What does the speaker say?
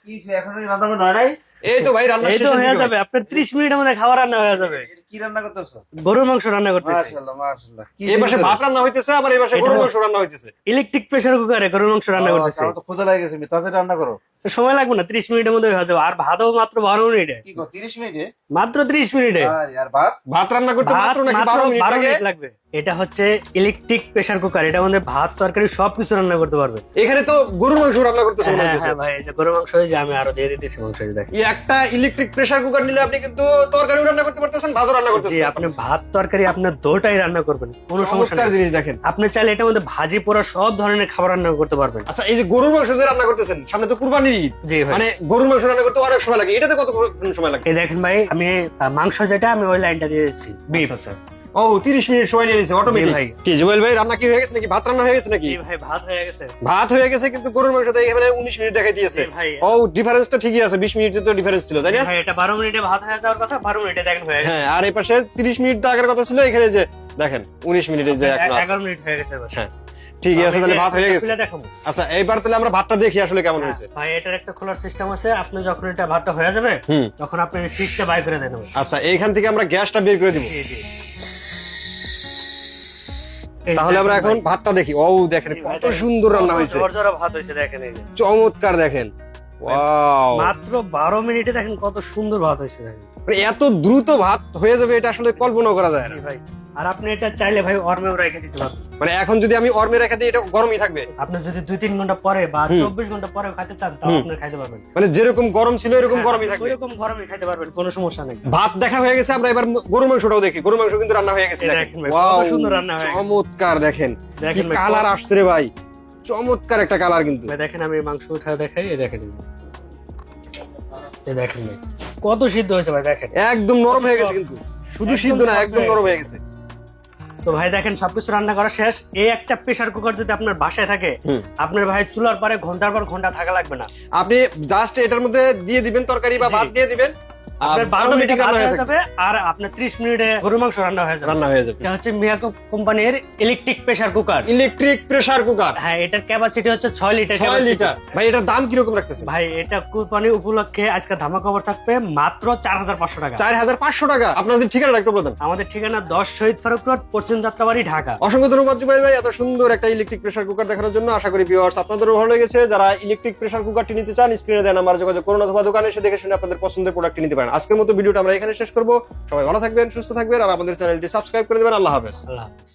কি এখন রান্না বান্না হয় নাই? এই তো ভাই রান্না এই তো শেষের হয়ে দিকে যাবে, আপনার 30 মিনিটের মধ্যে খাবার রান্না হয়ে যাবে। এটা কি রান্না করতেছো? গরুর মাংস রান্না করতেছি। মাশাআল্লাহ মাশাআল্লাহ। কি ভাই। এই পাশে ভিতরে? ভাত রান্না হইতেছে, আবার এই পাশে গরুর মাংস রান্না হইতেছে। ইলেকট্রিক প্রেসার কুকারে গরুর মাংস রান্না ও, করতেছি। আমার তো ক্ষুধা লাগে গেছে, তাড়াতাড়ি রান্না করো। তো সময় লাগবে না, 30 মিনিটের মধ্যে হয়ে যাবে। আর ভাতও মাত্র 12 মিনিটে। কি কো 30 মিনিটে? মাত্র 30 মিনিটে আর ইয়ার ভাত ভাত রান্না করতে ভাত মাত্র নাকি মাত্র 12 মিনিট 12 লাগে? মিনিট লাগবে। এটা হচ্ছে ইলেকট্রিক প্রেসার কুকার, এটা আমাদের ভাত তরকারি সবকিছু রান্না করতে পারবে। এখানে তো গরুর মাংস রান্না করতেছে মনে হ্যাঁ হইতেছে। হ্যাঁ ভাই, এই যে গরুর মাংস, এই যে আমি আরো দিয়ে দিতেছি মাংস, এই দেখেন। এই একটা ইলেকট্রিক প্রেসার কুকার নিলে আপনি কিন্তু তরকারিও রান্না করতে পারতেছেন, ভাতও রান্না জি, করতেছেন। আপনি ভাত তরকারি আপনার দুটোই রান্না করবেন, কোনো সমস্যা চমৎকার নেই। জিনিস দেখেন। আপনি চাইলে এটার মধ্যে ভাজি পোড়া সব ধরনের খাবার রান্না করতে পারবেন। আচ্ছা, এই যে গরুর মাংস যে রান্না করতেছেন, সামনে তো কুরবানির ঈদ, জি ভাই। মানে গরুর মাংস রান্না করতে অনেক সময় লাগে, এটাতে কত সময় লাগে? এই দেখেন ভাই, আমি মাংস যেটা আমি ওই লাইনটা দিয়ে দিচ্ছি, বিফ। আচ্ছা, ও 30 মিনিট সময় নিয়ে নিয়েছে অটোমেটিক। জি ভাই। কি জুয়েল ভাই, রান্না কি হয়ে গেছে নাকি? ভাত রান্না হয়ে গেছে নাকি? জি ভাই, ভাত হয়ে গেছে। ভাত হয়ে গেছে, কিন্তু গরুর মাংস তো এখানে 19 মিনিট দেখাই দিয়েছে। জি ভাই। ও ডিফারেন্স তো ঠিকই আছে, 20 মিনিটের তো ডিফারেন্স ছিল, তাই না? ভাই এটা 12 মিনিটে ভাত হয়ে যাওয়ার কথা, 12 মিনিটে দেখেন হয়ে গেছে। হ্যাঁ, আর এই পাশে 30 মিনিট তো আগের কথা ছিল, এখানে যে দেখেন 19 মিনিটে যে এখন আছে। 11 মিনিট হয়ে গেছে। হ্যাঁ, ঠিকই আছে, তাহলে ভাত হয়ে গেছে। খুলে দেখাবো। আচ্ছা, এইবার তাহলে আমরা ভাতটা দেখি আসলে কেমন হয়েছে। ভাই এটার একটা খোলার সিস্টেম আছে, আপনি যখন এটা ভাতটা হয়ে যাবে হুম। তখন আপনি সুইচটা বাই করে দেন। আচ্ছা, এইখান থেকে আমরা গ্যাসটা বের করে দিব। জি জি। এই তাহলে আমরা দেখেন এখন ভাই। ভাতটা দেখি। ও দেখেন জি ভাই, কত সুন্দর রান্না কত হয়েছে, ঝরঝরা ভাত হয়েছে, দেখেন এই যে। চমৎকার দেখেন। ওয়াও, মাত্র 12 মিনিটে দেখেন কত সুন্দর ভাত হয়েছে, দেখেন। মানে এত দ্রুত ভাত হয়ে যাবে এটা আসলে কল্পনা করা যায় না। জি ভাই। আর আপনি এটা চাইলে ভাই অর্মেও রেখে দিতে পারবেন। মানে এখন যদি আমি অর্মে রেখে দিই, এটা গরমই থাকবে। আপনি যদি 2-3 ঘন্টা পরে বা হুম। 24 ঘন্টা পরে খাইতে চান তাও হুম। আপনি খাইতে পারবেন। মানে যেরকম গরম ছিল এরকম গরমই থাকবে। ওইরকম গরমে খাইতে পারবেন, কোনো সমস্যা নেই। ভাত দেখা হয়ে গেছে, আমরা এবার গরুর মাংসটাও দেখি। গরুর মাংস কিন্তু রান্না হয়ে গেছে, এই দেখেন। দেখেন ভাই, কত ওয়াও, সুন্দর রান্না হয়ে গেছে। চমৎকার দেখেন, কি দেখেন ভাই, কালার আসছে রে ভাই, চমৎকার একটা কালার কিন্তু। ভাই দেখেন, আমি মাংস উঠা দেখাই, এই দেখেন, এই দেখেন ভাই কত সিদ্ধ হয়েছে ভাই, দেখেন। একদম নরম হয়ে গেছে কিন্তু, শুধু একদম সিদ্ধ না, soft একদম হয়ে নরম গেছে। হয়ে গেছে। তো ভাই দেখেন, সবকিছু রান্না করা শেষ। এই একটা প্রেসার কুকার যদি আপনার বাসায় থাকে, হুম। আপনার ভাই চুলার পরে ঘন্টার পর ঘন্টা থাকা লাগবে না। আপনি জাস্ট এটার মধ্যে দিয়ে দিবেন তরকারি বা জি। ভাত দিয়ে দিবেন, আপনার 12 মিনিটে automatic ভাত রান্না হয়ে হয়ে থাকবে। যাবে, আর আপনার 30 মিনিটে গরু মাংস রান্না হয়ে যাবে। রান্না হয়ে যাবে। এটা হচ্ছে মিয়াকো কোম্পানির electric pressure cooker. Electric pressure cooker, হ্যাঁ, এটার ক্যাপাসিটি হচ্ছে 6 লিটার 6 লিটার। ভাই এটার দাম কিরকম রাখতেছেন? ভাই এটা কুরবানি উপলক্ষে আজকে ধামাকা অফার থাকবে মাত্র 4500 টাকা। 4500 টাকা। আপনাদের ঠিকানাটা একটু বলুন। আমাদের ঠিকানা 10 শহীদ ফারুক রোড, পশ্চিম যাত্রাবাড়ি, ঢাকা। অসংখ্য ধন্যবাদ জুবাইর ভাই, এত সুন্দর একটা ইলেকট্রিক প্রেসার কুকার দেখানোর জন্য। আশা করি ভিউয়ার্স আপনাদেরও ভালো লেগেছে। যারা ইলেকট্রিক প্রেসার কুকারটি নিতে চান, স্ক্রিনে দেন নাম্বারে যোগাযোগ করুন অথবা দোকানে এসে দেখে শুনে আপনাদের পছন্দের প্রোডাক্টটি নিতে পারেন। আজকের মতো ভিডিওটা আমরা এখানে শেষ করব। সবাই ভালো থাকবেন, সুস্থ থাকবেন, আর আমাদের চ্যানেলটি সাবস্ক্রাইব করে দেবেন। আল্লাহ হাফেজ। আল্লাহ হাফেজ।